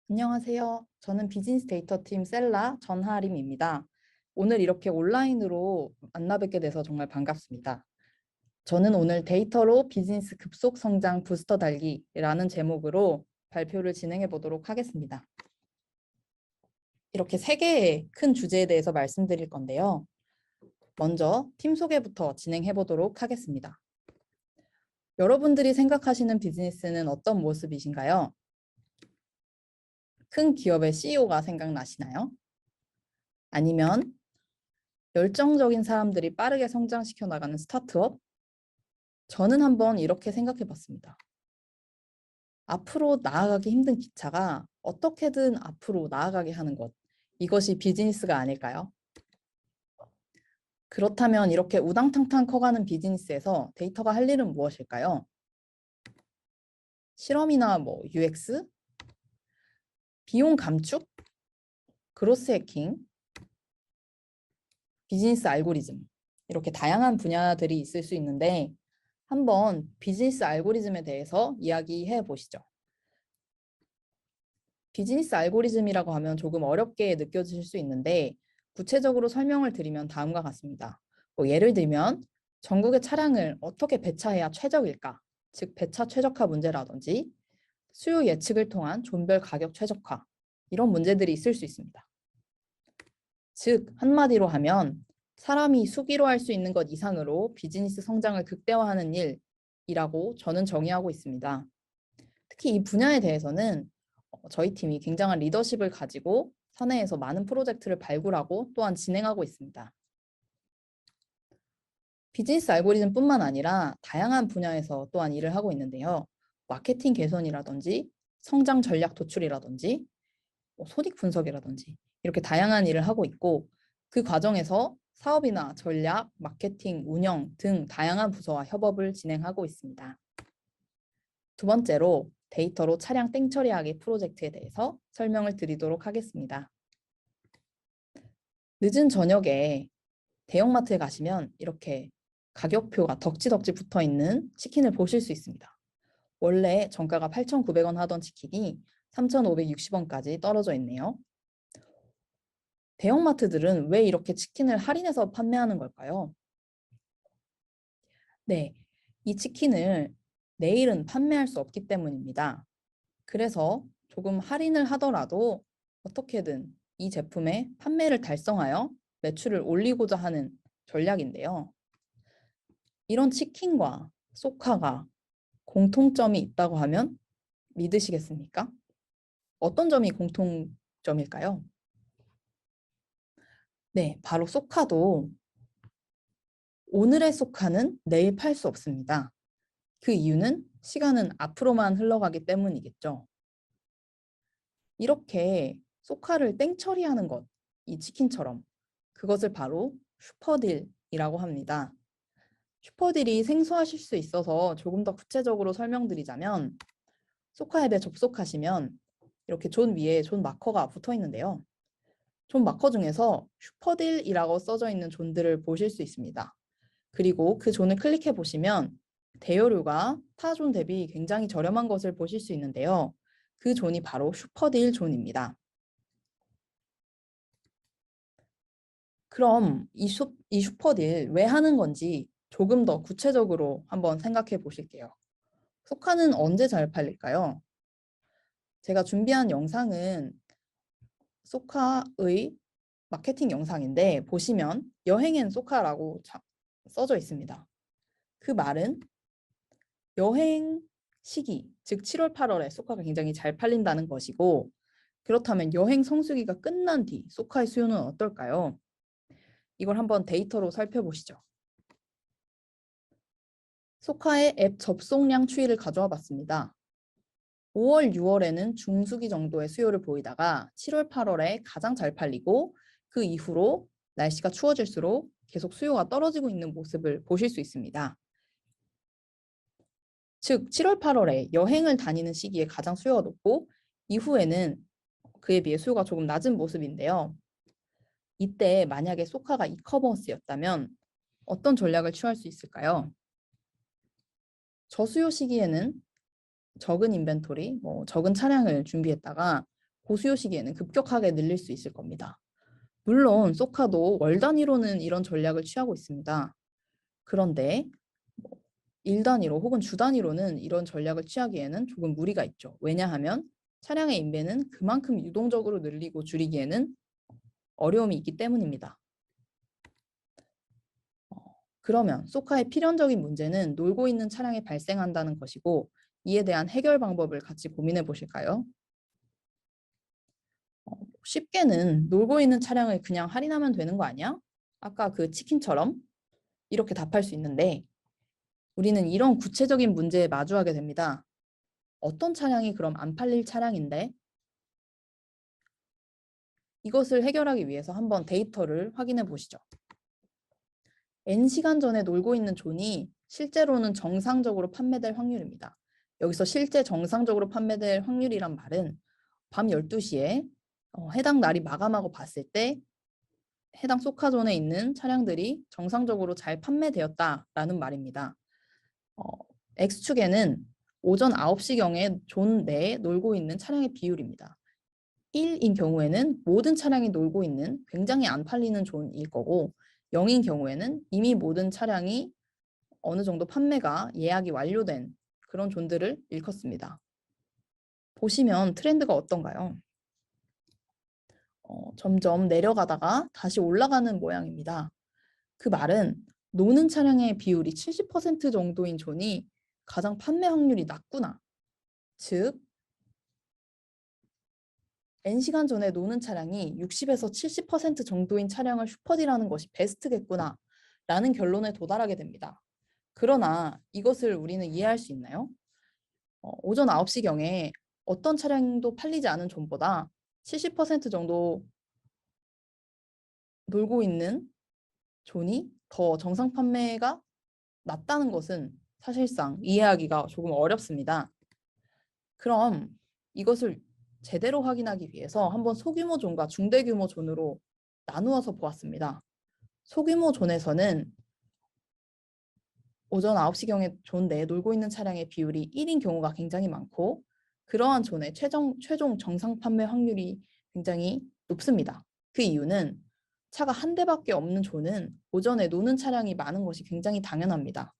안녕하세요. 저는 비즈니스 데이터 팀 셀라 전하림입니다. 오늘 이렇게 온라인으로 만나 뵙게 돼서 정말 반갑습니다. 저는 오늘 데이터로 비즈니스 급속 성장 부스터 달기라는 제목으로 발표를 진행해 보도록 하겠습니다. 이렇게 세 개의 큰 주제에 대해서 말씀드릴 건데요. 먼저 팀 소개부터 진행해 보도록 하겠습니다. 여러분들이 생각하시는 비즈니스는 어떤 모습이신가요? 큰 기업의 CEO가 생각나시나요? 아니면 열정적인 사람들이 빠르게 성장시켜 나가는 스타트업? 저는 한번 이렇게 생각해 봤습니다. 앞으로 나아가기 힘든 기차가 어떻게든 앞으로 나아가게 하는 것. 이것이 비즈니스가 아닐까요? 그렇다면 이렇게 우당탕탕 커가는 비즈니스에서 데이터가 할 일은 무엇일까요? 실험이나 UX? 비용 감축? 그로스 해킹? 비즈니스 알고리즘? 이렇게 다양한 분야들이 있을 수 있는데 한번 비즈니스 알고리즘에 대해서 이야기해 보시죠. 비즈니스 알고리즘이라고 하면 조금 어렵게 느껴지실 수 있는데 구체적으로 설명을 드리면 다음과 같습니다. 예를 들면 전국의 차량을 어떻게 배차해야 최적일까? 즉 배차 최적화 문제라든지 수요 예측을 통한 존별 가격 최적화 이런 문제들이 있을 수 있습니다. 즉 한마디로 하면 사람이 수기로 할 수 있는 것 이상으로 비즈니스 성장을 극대화하는 일이라고 저는 정의하고 있습니다. 특히 이 분야에 대해서는 저희 팀이 굉장한 리더십을 가지고 사내에서 많은 프로젝트를 발굴하고 또한 진행하고 있습니다. 비즈니스 알고리즘뿐만 아니라 다양한 분야에서 또한 일을 하고 있는데요. 마케팅 개선이라든지 성장 전략 도출이라든지 손익 분석이라든지 이렇게 다양한 일을 하고 있고 그 과정에서 사업이나 전략, 마케팅, 운영 등 다양한 부서와 협업을 진행하고 있습니다. 두 번째로 데이터로 차량 땡 처리하기 프로젝트에 대해서 설명을 드리도록 하겠습니다. 늦은 저녁에 대형마트에 가시면 이렇게 가격표가 덕지덕지 붙어 있는 치킨을 보실 수 있습니다. 원래 정가가 8,900원 하던 치킨이 3,560원까지 떨어져 있네요. 대형마트들은 왜 이렇게 치킨을 할인해서 판매하는 걸까요? 네, 이 치킨을 내일은 판매할 수 없기 때문입니다. 그래서 조금 할인을 하더라도 어떻게든 이 제품의 판매를 달성하여 매출을 올리고자 하는 전략인데요. 이런 치킨과 소카가 공통점이 있다고 하면 믿으시겠습니까? 어떤 점이 공통점일까요? 네, 바로 소카도 오늘의 소카는 내일 팔 수 없습니다. 그 이유는 시간은 앞으로만 흘러가기 때문이겠죠. 이렇게 소카를 땡처리하는 것, 이 치킨처럼 그것을 바로 슈퍼딜이라고 합니다. 슈퍼딜이 생소하실 수 있어서 조금 더 구체적으로 설명드리자면 소카 앱에 접속하시면 이렇게 존 위에 존 마커가 붙어 있는데요. 존 마커 중에서 슈퍼딜이라고 써져 있는 존들을 보실 수 있습니다. 그리고 그 존을 클릭해 보시면 대여료가 타 존 대비 굉장히 저렴한 것을 보실 수 있는데요. 그 존이 바로 슈퍼딜 존입니다. 그럼 이 슈퍼딜 왜 하는 건지 조금 더 구체적으로 한번 생각해 보실게요. 소카는 언제 잘 팔릴까요? 제가 준비한 영상은 소카의 마케팅 영상인데 보시면 여행엔 소카라고 써져 있습니다. 그 말은 여행 시기, 즉 7월, 8월에 소카가 굉장히 잘 팔린다는 것이고 그렇다면 여행 성수기가 끝난 뒤 소카의 수요는 어떨까요? 이걸 한번 데이터로 살펴보시죠. 소카의 앱 접속량 추이를 가져와 봤습니다. 5월, 6월에는 중수기 정도의 수요를 보이다가 7월, 8월에 가장 잘 팔리고 그 이후로 날씨가 추워질수록 계속 수요가 떨어지고 있는 모습을 보실 수 있습니다. 즉 7월, 8월에 여행을 다니는 시기에 가장 수요가 높고 이후에는 그에 비해 수요가 조금 낮은 모습인데요. 이때 만약에 소카가 이커머스였다면 어떤 전략을 취할 수 있을까요? 저수요 시기에는 적은 인벤토리, 적은 차량을 준비했다가 고수요 시기에는 급격하게 늘릴 수 있을 겁니다. 물론 소카도 월 단위로는 이런 전략을 취하고 있습니다. 그런데 일 단위로 혹은 주 단위로는 이런 전략을 취하기에는 조금 무리가 있죠. 왜냐하면 차량의 인배는 그만큼 유동적으로 늘리고 줄이기에는 어려움이 있기 때문입니다. 그러면 소카의 필연적인 문제는 놀고 있는 차량에 발생한다는 것이고 이에 대한 해결 방법을 같이 고민해 보실까요? 쉽게는 놀고 있는 차량을 그냥 할인하면 되는 거 아니야? 아까 그 치킨처럼 이렇게 답할 수 있는데 우리는 이런 구체적인 문제에 마주하게 됩니다. 어떤 차량이 그럼 안 팔릴 차량인데? 이것을 해결하기 위해서 한번 데이터를 확인해 보시죠. N시간 전에 놀고 있는 존이 실제로는 정상적으로 판매될 확률입니다. 여기서 실제 정상적으로 판매될 확률이란 말은 밤 12시에 해당 날이 마감하고 봤을 때 해당 소카존에 있는 차량들이 정상적으로 잘 판매되었다라는 말입니다. X축에는 오전 9시경에 존 내에 놀고 있는 차량의 비율입니다. 1인 경우에는 모든 차량이 놀고 있는 굉장히 안 팔리는 존일 거고 0인 경우에는 이미 모든 차량이 어느 정도 판매가 예약이 완료된 그런 존들을 일컫습니다. 보시면 트렌드가 어떤가요? 점점 내려가다가 다시 올라가는 모양입니다. 그 말은 노는 차량의 비율이 70% 정도인 존이 가장 판매 확률이 낮구나. 즉 N시간 전에 노는 차량이 60에서 70% 정도인 차량을 슈퍼디라는 것이 베스트겠구나 라는 결론에 도달하게 됩니다. 그러나 이것을 우리는 이해할 수 있나요? 오전 9시경에 어떤 차량도 팔리지 않은 존보다 70% 정도 놀고 있는 존이 더 정상 판매가 낮다는 것은 사실상 이해하기가 조금 어렵습니다. 그럼 이것을 제대로 확인하기 위해서 한번 소규모 존과 중대규모 존으로 나누어서 보았습니다. 소규모 존에서는 오전 9시경에 존 내에 놀고 있는 차량의 비율이 1인 경우가 굉장히 많고 그러한 존의 최종 정상 판매 확률이 굉장히 높습니다. 그 이유는 차가 한 대밖에 없는 존은 오전에 노는 차량이 많은 것이 굉장히 당연합니다.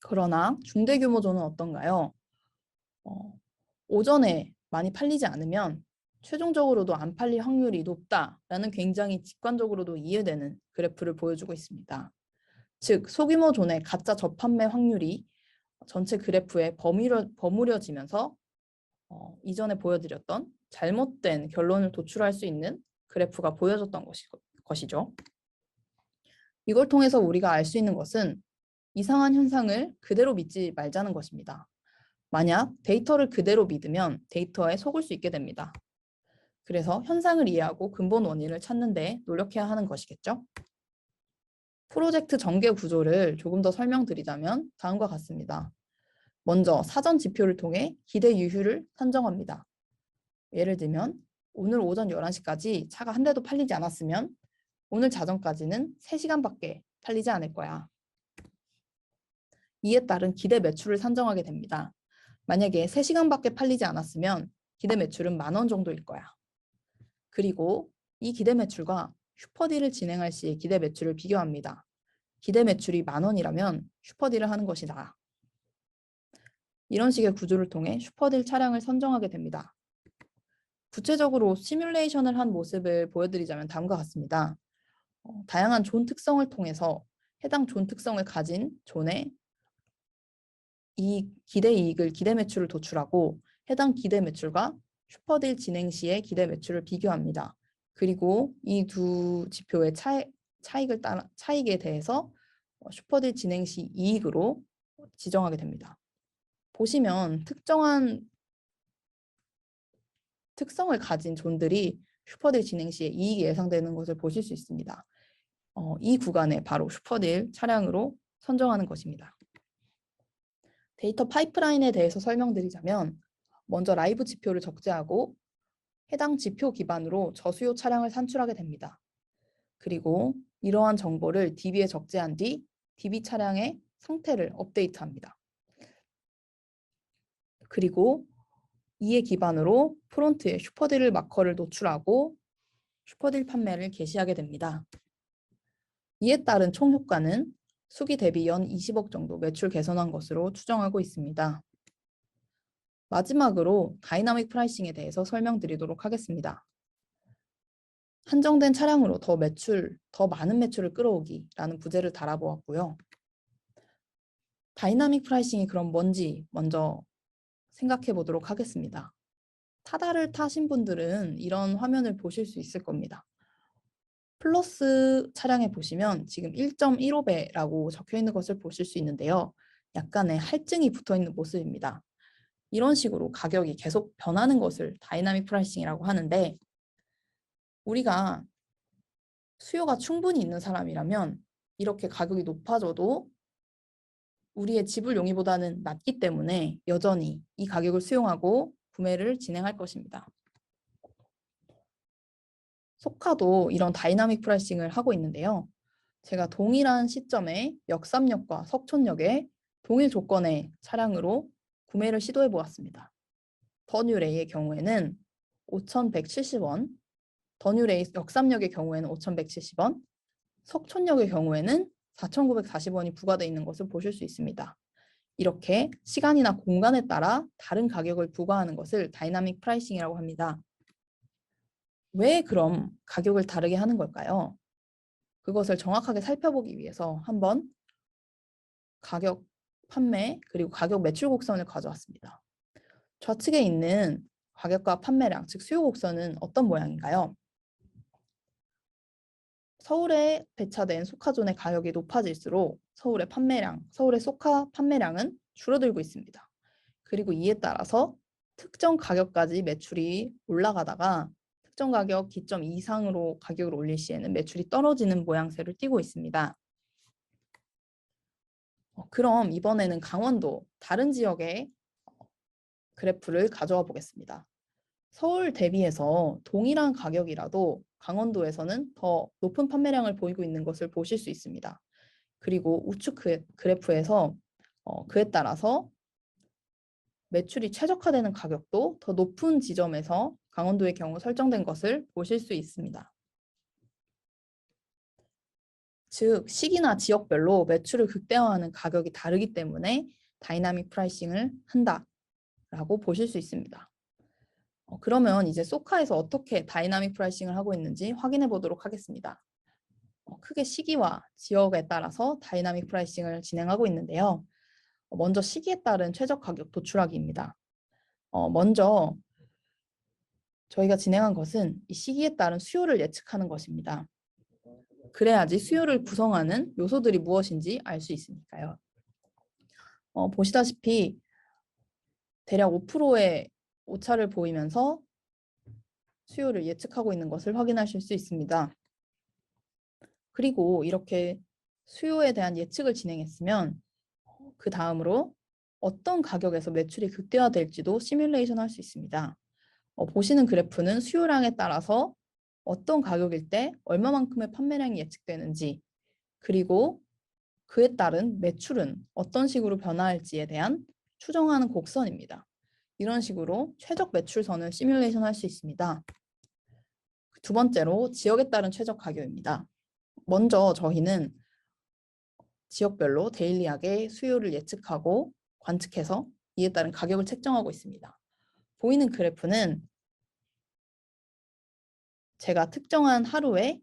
그러나 중대규모 존은 어떤가요? 오전에 많이 팔리지 않으면 최종적으로도 안 팔릴 확률이 높다라는 굉장히 직관적으로도 이해되는 그래프를 보여주고 있습니다. 즉 소규모 존의 가짜 저판매 확률이 전체 그래프에 버무려지면서 이전에 보여드렸던 잘못된 결론을 도출할 수 있는 그래프가 보여졌던 것이죠. 이걸 통해서 우리가 알 수 있는 것은 이상한 현상을 그대로 믿지 말자는 것입니다. 만약 데이터를 그대로 믿으면 데이터에 속을 수 있게 됩니다. 그래서 현상을 이해하고 근본 원인을 찾는 데 노력해야 하는 것이겠죠. 프로젝트 전개 구조를 조금 더 설명드리자면 다음과 같습니다. 먼저 사전 지표를 통해 기대 유휴를 산정합니다. 예를 들면 오늘 오전 11시까지 차가 한 대도 팔리지 않았으면 오늘 자정까지는 3시간밖에 팔리지 않을 거야. 이에 따른 기대 매출을 산정하게 됩니다. 만약에 3시간밖에 팔리지 않았으면 기대 매출은 10,000원 정도일 거야. 그리고 이 기대 매출과 슈퍼딜을 진행할 시의 기대 매출을 비교합니다. 기대 매출이 10,000원이라면 슈퍼딜을 하는 것이 나아. 이런 식의 구조를 통해 슈퍼딜 차량을 선정하게 됩니다. 구체적으로 시뮬레이션을 한 모습을 보여드리자면 다음과 같습니다. 다양한 존 특성을 통해서 해당 존 특성을 가진 존의 이 기대 이익을 기대 매출을 도출하고 해당 기대 매출과 슈퍼딜 진행 시의 기대 매출을 비교합니다. 그리고 이 두 지표의 차익에 대해서 슈퍼딜 진행 시 이익으로 지정하게 됩니다. 보시면 특정한 특성을 가진 존들이 슈퍼딜 진행 시에 이익이 예상되는 것을 보실 수 있습니다. 이 구간에 바로 슈퍼딜 차량으로 선정하는 것입니다. 데이터 파이프라인에 대해서 설명드리자면 먼저 라이브 지표를 적재하고 해당 지표 기반으로 저수요 차량을 산출하게 됩니다. 그리고 이러한 정보를 DB에 적재한 뒤 DB 차량의 상태를 업데이트합니다. 그리고 이에 기반으로 프론트에 슈퍼딜 마커를 노출하고 슈퍼딜 판매를 개시하게 됩니다. 이에 따른 총 효과는 수기 대비 연 20억 정도 매출 개선한 것으로 추정하고 있습니다. 마지막으로 다이나믹 프라이싱에 대해서 설명드리도록 하겠습니다. 한정된 차량으로 더 많은 매출을 끌어오기라는 부제를 달아보았고요. 다이나믹 프라이싱이 그럼 뭔지 먼저 생각해 보도록 하겠습니다. 타다를 타신 분들은 이런 화면을 보실 수 있을 겁니다. 플러스 차량에 보시면 지금 1.15배라고 적혀 있는 것을 보실 수 있는데요. 약간의 할증이 붙어 있는 모습입니다. 이런 식으로 가격이 계속 변하는 것을 다이나믹 프라이싱이라고 하는데, 우리가 수요가 충분히 있는 사람이라면 이렇게 가격이 높아져도 우리의 지불 용의보다는 낮기 때문에 여전히 이 가격을 수용하고 구매를 진행할 것입니다. 소카도 이런 다이나믹 프라이싱을 하고 있는데요. 제가 동일한 시점에 역삼역과 석촌역에 동일 조건의 차량으로 구매를 시도해 보았습니다. 더뉴레이의 경우에는 5,170원, 더뉴레이 역삼역의 경우에는 5,170원, 석촌역의 경우에는 4,940원이 부과되어 있는 것을 보실 수 있습니다. 이렇게 시간이나 공간에 따라 다른 가격을 부과하는 것을 다이나믹 프라이싱이라고 합니다. 왜 그럼 가격을 다르게 하는 걸까요? 그것을 정확하게 살펴보기 위해서 한번 가격 판매 그리고 가격 매출 곡선을 가져왔습니다. 좌측에 있는 가격과 판매량, 즉 수요 곡선은 어떤 모양인가요? 서울에 배차된 소카존의 가격이 높아질수록 서울의 소카 판매량은 줄어들고 있습니다. 그리고 이에 따라서 특정 가격까지 매출이 올라가다가 특정 가격 기점 이상으로 가격을 올릴 시에는 매출이 떨어지는 모양새를 띠고 있습니다. 그럼 이번에는 강원도 다른 지역의 그래프를 가져와 보겠습니다. 서울 대비해서 동일한 가격이라도 강원도에서는 더 높은 판매량을 보이고 있는 것을 보실 수 있습니다. 그리고 우측 그래프에서 그에 따라서 매출이 최적화되는 가격도 더 높은 지점에서 강원도의 경우 설정된 것을 보실 수 있습니다. 즉, 시기나 지역별로 매출을 극대화하는 가격이 다르기 때문에 다이나믹 프라이싱을 한다라고 보실 수 있습니다. 그러면 이제 소카에서 어떻게 다이나믹 프라이싱을 하고 있는지 확인해 보도록 하겠습니다. 크게 시기와 지역에 따라서 다이나믹 프라이싱을 진행하고 있는데요. 먼저 시기에 따른 최적 가격 도출하기입니다. 먼저 저희가 진행한 것은 이 시기에 따른 수요를 예측하는 것입니다. 그래야지 수요를 구성하는 요소들이 무엇인지 알 수 있으니까요. 보시다시피 대략 5%의 오차를 보이면서 수요를 예측하고 있는 것을 확인하실 수 있습니다. 그리고 이렇게 수요에 대한 예측을 진행했으면 그 다음으로 어떤 가격에서 매출이 극대화될지도 시뮬레이션 할 수 있습니다. 보시는 그래프는 수요량에 따라서 어떤 가격일 때 얼마만큼의 판매량이 예측되는지, 그리고 그에 따른 매출은 어떤 식으로 변화할지에 대한 추정하는 곡선입니다. 이런 식으로 최적 매출선을 시뮬레이션 할 수 있습니다. 두 번째로 지역에 따른 최적 가격입니다. 먼저 저희는 지역별로 데일리하게 수요를 예측하고 관측해서 이에 따른 가격을 책정하고 있습니다. 보이는 그래프는 제가 특정한 하루에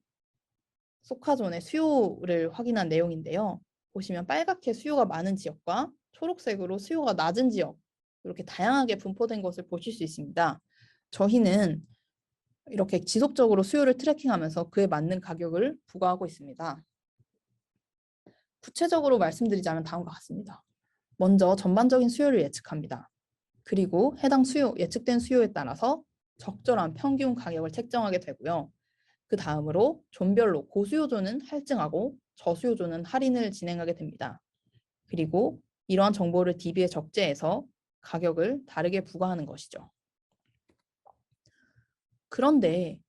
소카존의 수요를 확인한 내용인데요. 보시면 빨갛게 수요가 많은 지역과 초록색으로 수요가 낮은 지역, 이렇게 다양하게 분포된 것을 보실 수 있습니다. 저희는 이렇게 지속적으로 수요를 트래킹하면서 그에 맞는 가격을 부과하고 있습니다. 구체적으로 말씀드리자면 다음과 같습니다. 먼저 전반적인 수요를 예측합니다. 그리고 해당 예측된 수요에 따라서 적절한 평균 가격을 책정하게 되고요. 그 다음으로 존별로 고수요존은 할증하고 저수요존은 할인을 진행하게 됩니다. 그리고 이러한 정보를 DB에 적재해서 가격을 다르게 부과하는 것이죠. 그런데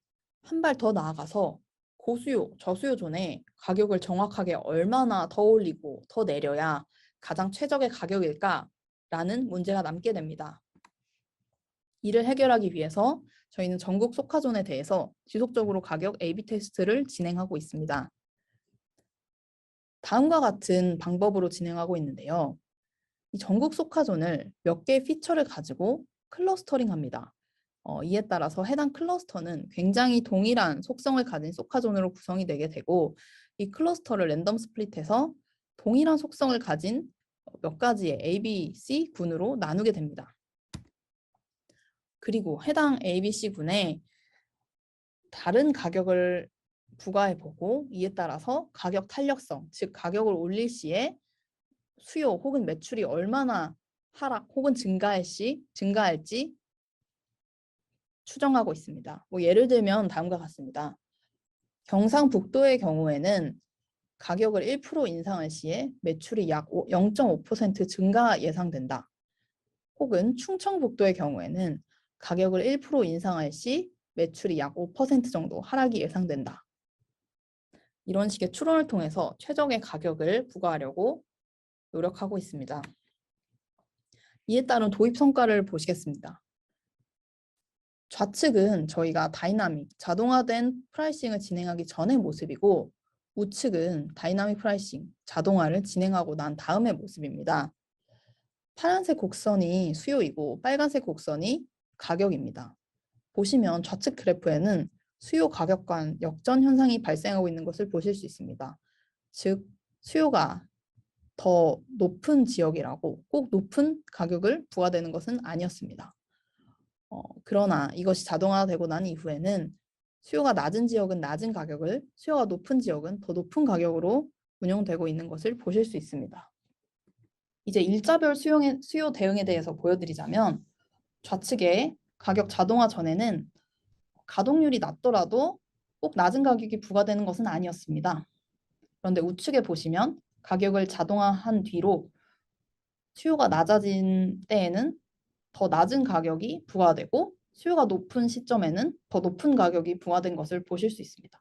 한 발 더 나아가서 고수요, 저수요존의 가격을 정확하게 얼마나 더 올리고 더 내려야 가장 최적의 가격일까라는 문제가 남게 됩니다. 이를 해결하기 위해서 저희는 전국 소카존에 대해서 지속적으로 가격 A/B 테스트를 진행하고 있습니다. 다음과 같은 방법으로 진행하고 있는데요. 이 전국 소카존을 몇 개의 피처를 가지고 클러스터링합니다. 이에 따라서 해당 클러스터는 굉장히 동일한 속성을 가진 소카존으로 구성이 되게 되고 이 클러스터를 랜덤 스플릿해서 동일한 속성을 가진 몇 가지의 A, B, C 군으로 나누게 됩니다. 그리고 해당 A, B, C 군에 다른 가격을 부과해보고 이에 따라서 가격 탄력성, 즉 가격을 올릴 시에 수요 혹은 매출이 얼마나 하락 혹은 증가할지 추정하고 있습니다. 예를 들면 다음과 같습니다. 경상북도의 경우에는 가격을 1% 인상할 시에 매출이 약 0.5% 증가 예상된다. 혹은 충청북도의 경우에는 가격을 1% 인상할 시 매출이 약 5% 정도 하락이 예상된다. 이런 식의 추론을 통해서 최적의 가격을 부과하려고 노력하고 있습니다. 이에 따른 도입 성과를 보시겠습니다. 좌측은 저희가 다이나믹, 자동화된 프라이싱을 진행하기 전의 모습이고 우측은 다이나믹 프라이싱, 자동화를 진행하고 난 다음의 모습입니다. 파란색 곡선이 수요이고 빨간색 곡선이 가격입니다. 보시면 좌측 그래프에는 수요 가격 간 역전 현상이 발생하고 있는 것을 보실 수 있습니다. 즉 수요가 더 높은 지역이라고 꼭 높은 가격을 부과되는 것은 아니었습니다. 그러나 이것이 자동화되고 난 이후에는 수요가 낮은 지역은 낮은 가격을, 수요가 높은 지역은 더 높은 가격으로 운영되고 있는 것을 보실 수 있습니다. 이제 일자별 수요 대응에 대해서 보여드리자면 좌측에 가격 자동화 전에는 가동률이 낮더라도 꼭 낮은 가격이 부과되는 것은 아니었습니다. 그런데 우측에 보시면 가격을 자동화한 뒤로 수요가 낮아진 때에는 더 낮은 가격이 부과되고 수요가 높은 시점에는 더 높은 가격이 부과된 것을 보실 수 있습니다.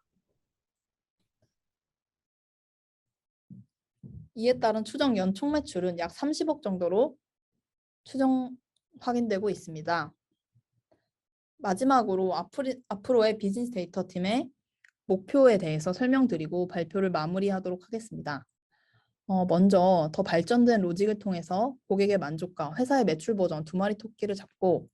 이에 따른 추정 연총 매출은 약 30억 정도로 확인되고 있습니다. 마지막으로 앞으로의 비즈니스 데이터 팀의 목표에 대해서 설명드리고 발표를 마무리하도록 하겠습니다. 먼저 더 발전된 로직을 통해서 고객의 만족과 회사의 매출 버전 두 마리 토끼를 잡고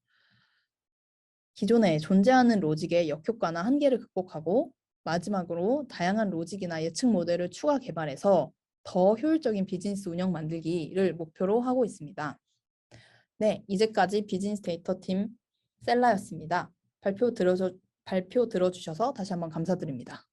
기존에 존재하는 로직의 역효과나 한계를 극복하고 마지막으로 다양한 로직이나 예측 모델을 추가 개발해서 더 효율적인 비즈니스 운영 만들기를 목표로 하고 있습니다. 네, 이제까지 비즈니스 데이터 팀 셀라였습니다. 발표 들어주셔서 다시 한번 감사드립니다.